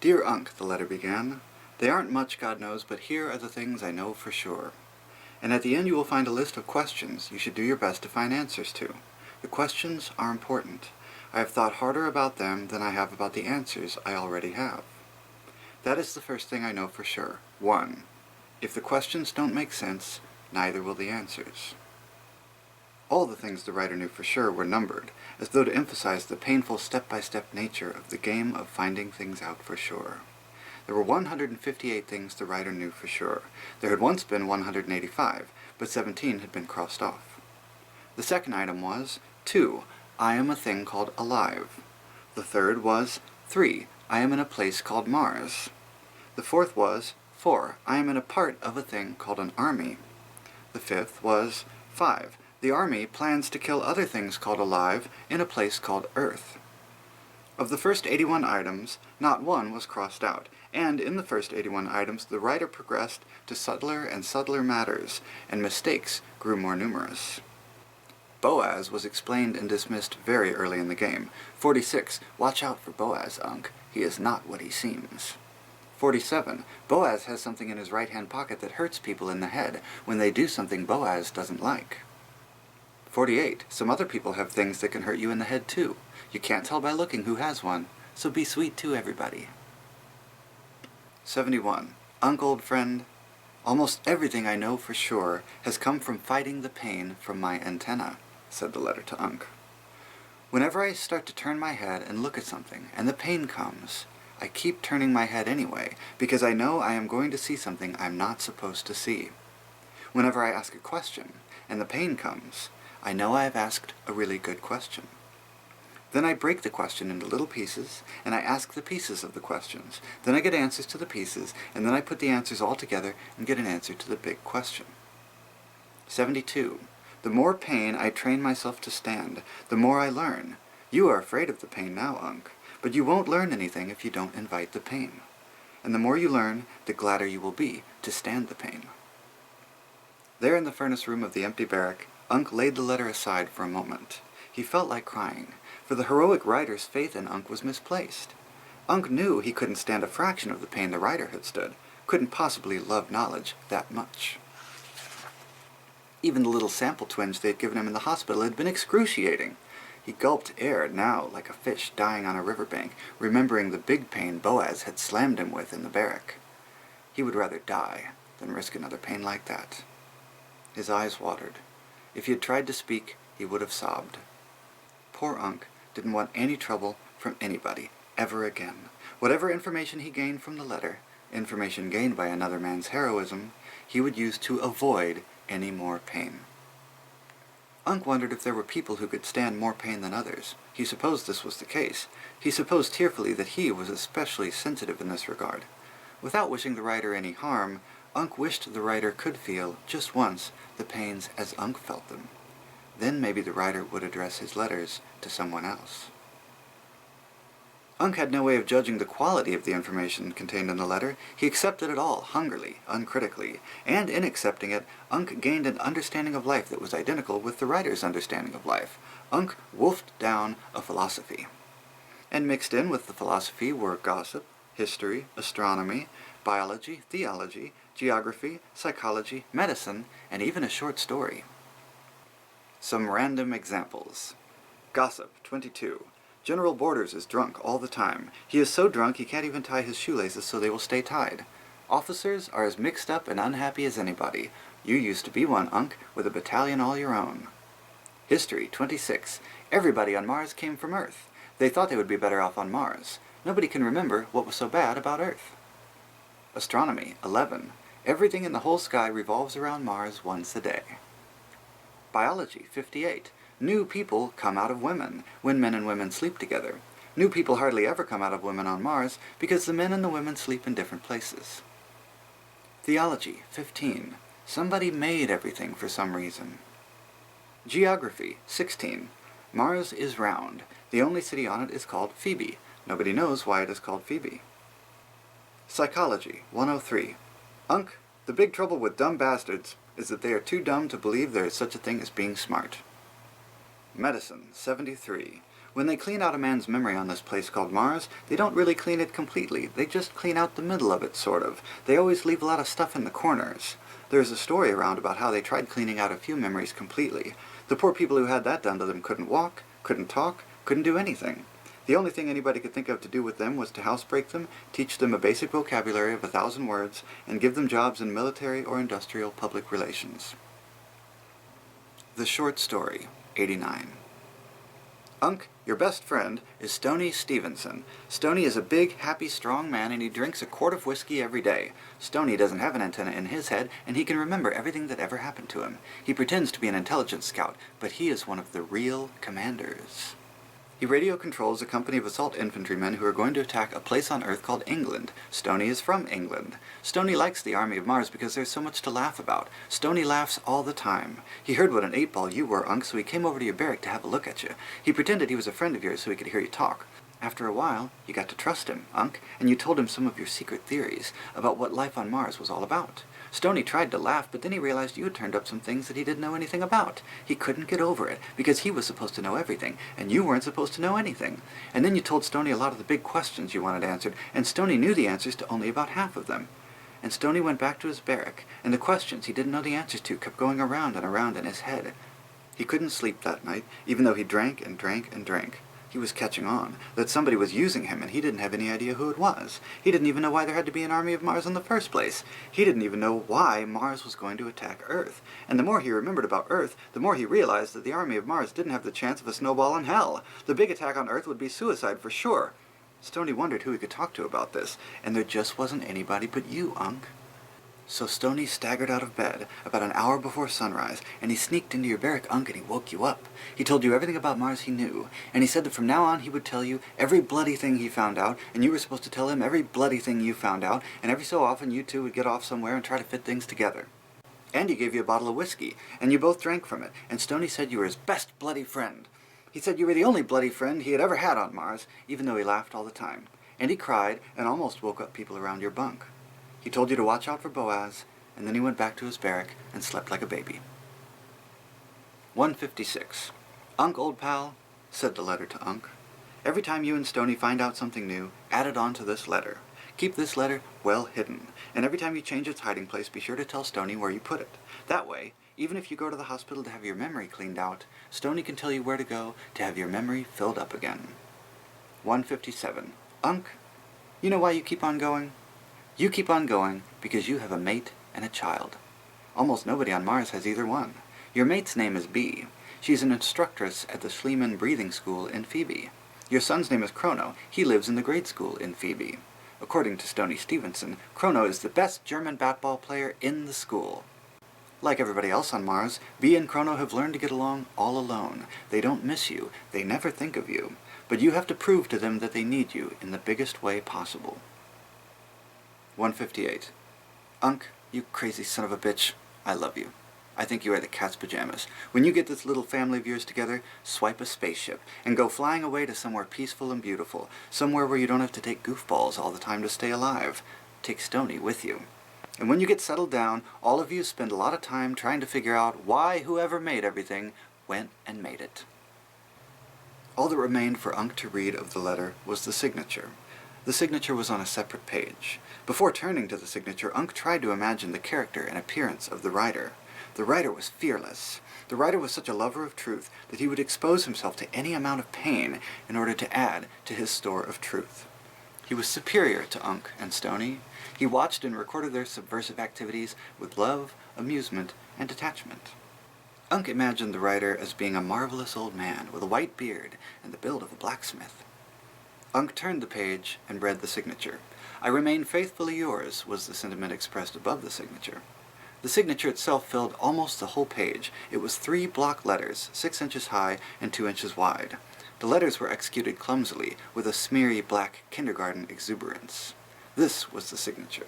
Dear Unc, the letter began, they aren't much, God knows, but here are the things I know for sure. And at the end you will find a list of questions you should do your best to find answers to. The questions are important. I have thought harder about them than I have about the answers I already have. That is the first thing I know for sure. 1. If the questions don't make sense, neither will the answers. All the things the writer knew for sure were numbered, as though to emphasize the painful step-by-step nature of the game of finding things out for sure. There were 158 things the writer knew for sure. There had once been 185, but 17 had been crossed off. The second item was 2. I am a thing called alive. The third was 3. I am in a place called Mars. The fourth was 4. I am in a part of a thing called an army. The fifth was 5. The army plans to kill other things called alive in a place called Earth. Of the first 81 items, not one was crossed out, and in the first 81 items the writer progressed to subtler and subtler matters, and mistakes grew more numerous. Boaz was explained and dismissed very early in the game. 46. Watch out for Boaz, Unc. He is not what he seems. 47. Boaz has something in his right-hand pocket that hurts people in the head when they do something Boaz doesn't like. 48. Some other people have things that can hurt you in the head too. You can't tell by looking who has one, so be sweet to everybody. 71. Unc, old friend, almost everything I know for sure has come from fighting the pain from my antenna, said the letter to Unc. Whenever I start to turn my head and look at something, and the pain comes, I keep turning my head anyway, because I know I am going to see something I'm not supposed to see. Whenever I ask a question, and the pain comes, I know I have asked a really good question. Then I break the question into little pieces, and I ask the pieces of the questions. Then I get answers to the pieces, and then I put the answers all together and get an answer to the big question. 72. The more pain I train myself to stand, the more I learn. You are afraid of the pain now, Unc, but you won't learn anything if you don't invite the pain. And the more you learn, the gladder you will be to stand the pain. There in the furnace room of the empty barrack, Unc laid the letter aside for a moment. He felt like crying, for the heroic writer's faith in Unc was misplaced. Unc knew he couldn't stand a fraction of the pain the writer had stood, couldn't possibly love knowledge that much. Even the little sample twinge they had given him in the hospital had been excruciating. He gulped air now like a fish dying on a riverbank, remembering the big pain Boaz had slammed him with in the barrack. He would rather die than risk another pain like that. His eyes watered. If he had tried to speak, he would have sobbed. Poor Unc didn't want any trouble from anybody, ever again. Whatever information he gained from the letter, information gained by another man's heroism, he would use to avoid any more pain. Unc wondered if there were people who could stand more pain than others. He supposed this was the case. He supposed tearfully that he was especially sensitive in this regard. Without wishing the writer any harm, Unc wished the writer could feel, just once, the pains as Unc felt them. Then maybe the writer would address his letters to someone else. Unc had no way of judging the quality of the information contained in the letter. He accepted it all, hungrily, uncritically, and in accepting it, Unc gained an understanding of life that was identical with the writer's understanding of life. Unc wolfed down a philosophy. And mixed in with the philosophy were gossip, history, astronomy, biology, theology, geography, psychology, medicine, and even a short story. Some random examples. Gossip, 22. General Borders is drunk all the time. He is so drunk he can't even tie his shoelaces so they will stay tied. Officers are as mixed up and unhappy as anybody. You used to be one, Unc, with a battalion all your own. History, 26. Everybody on Mars came from Earth. They thought they would be better off on Mars. Nobody can remember what was so bad about Earth. Astronomy, 11. Everything in the whole sky revolves around Mars once a day. Biology, 58. New people come out of women when men and women sleep together. New people hardly ever come out of women on Mars because the men and the women sleep in different places. Theology, 15. Somebody made everything for some reason. Geography, 16. Mars is round. The only city on it is called Phoebe. Nobody knows why it is called Phoebe. Psychology, 103. Unc, the big trouble with dumb bastards is that they are too dumb to believe there is such a thing as being smart. Medicine, 73. When they clean out a man's memory on this place called Mars, they don't really clean it completely. They just clean out the middle of it, sort of. They always leave a lot of stuff in the corners. There's a story around about how they tried cleaning out a few memories completely. The poor people who had that done to them couldn't walk, couldn't talk, couldn't do anything. The only thing anybody could think of to do with them was to housebreak them, teach them a basic vocabulary of 1,000 words, and give them jobs in military or industrial public relations. The Short Story, 89. Unc, your best friend, is Stoney Stevenson. Stoney is a big, happy, strong man, and he drinks a quart of whiskey every day. Stoney doesn't have an antenna in his head, and he can remember everything that ever happened to him. He pretends to be an intelligence scout, but he is one of the real commanders. He radio controls a company of assault infantrymen who are going to attack a place on Earth called England. Stoney is from England. Stoney likes the Army of Mars because there's so much to laugh about. Stoney laughs all the time. He heard what an 8-ball you were, Unc, so he came over to your barrack to have a look at you. He pretended he was a friend of yours so he could hear you talk. After a while, you got to trust him, Unc, and you told him some of your secret theories about what life on Mars was all about. Stoney tried to laugh, but then he realized you had turned up some things that he didn't know anything about. He couldn't get over it, because he was supposed to know everything, and you weren't supposed to know anything. And then you told Stoney a lot of the big questions you wanted answered, and Stoney knew the answers to only about half of them. And Stoney went back to his barrack, and the questions he didn't know the answers to kept going around and around in his head. He couldn't sleep that night, even though he drank and drank and drank. He was catching on, that somebody was using him, and he didn't have any idea who it was. He didn't even know why there had to be an army of Mars in the first place. He didn't even know why Mars was going to attack Earth. And the more he remembered about Earth, the more he realized that the army of Mars didn't have the chance of a snowball in hell. The big attack on Earth would be suicide for sure. Stoney wondered who he could talk to about this, and there just wasn't anybody but you, Unc. So Stoney staggered out of bed about an hour before sunrise, and he sneaked into your barrack, Unc, and he woke you up. He told you everything about Mars he knew, and he said that from now on he would tell you every bloody thing he found out, and you were supposed to tell him every bloody thing you found out, and every so often you two would get off somewhere and try to fit things together. And he gave you a bottle of whiskey, and you both drank from it, and Stoney said you were his best bloody friend. He said you were the only bloody friend he had ever had on Mars, even though he laughed all the time. And he cried and almost woke up people around your bunk. He told you to watch out for Boaz, and then he went back to his barrack and slept like a baby. 156. Unc, old pal, said the letter to Unc. Every time you and Stoney find out something new, add it on to this letter. Keep this letter well hidden, and every time you change its hiding place, be sure to tell Stoney where you put it. That way, even if you go to the hospital to have your memory cleaned out, Stoney can tell you where to go to have your memory filled up again. 157. Unc, you know why you keep on going? You keep on going because you have a mate and a child. Almost nobody on Mars has either one. Your mate's name is Bee. She's an instructress at the Schliemann Breathing School in Phoebe. Your son's name is Chrono. He lives in the grade school in Phoebe. According to Stoney Stevenson, Chrono is the best German bat-ball player in the school. Like everybody else on Mars, Bee and Chrono have learned to get along all alone. They don't miss you. They never think of you. But you have to prove to them that they need you in the biggest way possible. 158. Unc, you crazy son of a bitch, I love you. I think you are the cat's pajamas. When you get this little family of yours together, swipe a spaceship and go flying away to somewhere peaceful and beautiful, somewhere where you don't have to take goofballs all the time to stay alive. Take Stoney with you. And when you get settled down, all of you spend a lot of time trying to figure out why whoever made everything went and made it. All that remained for Unc to read of the letter was the signature. The signature was on a separate page. Before turning to the signature, Unc tried to imagine the character and appearance of the writer. The writer was fearless. The writer was such a lover of truth that he would expose himself to any amount of pain in order to add to his store of truth. He was superior to Unc and Stoney. He watched and recorded their subversive activities with love, amusement, and detachment. Unc imagined the writer as being a marvelous old man with a white beard and the build of a blacksmith. Unc turned the page and read the signature. "I remain faithfully yours," was the sentiment expressed above the signature. The signature itself filled almost the whole page. It was 3 block letters, 6 inches high and 2 inches wide. The letters were executed clumsily, with a smeary black kindergarten exuberance. This was the signature.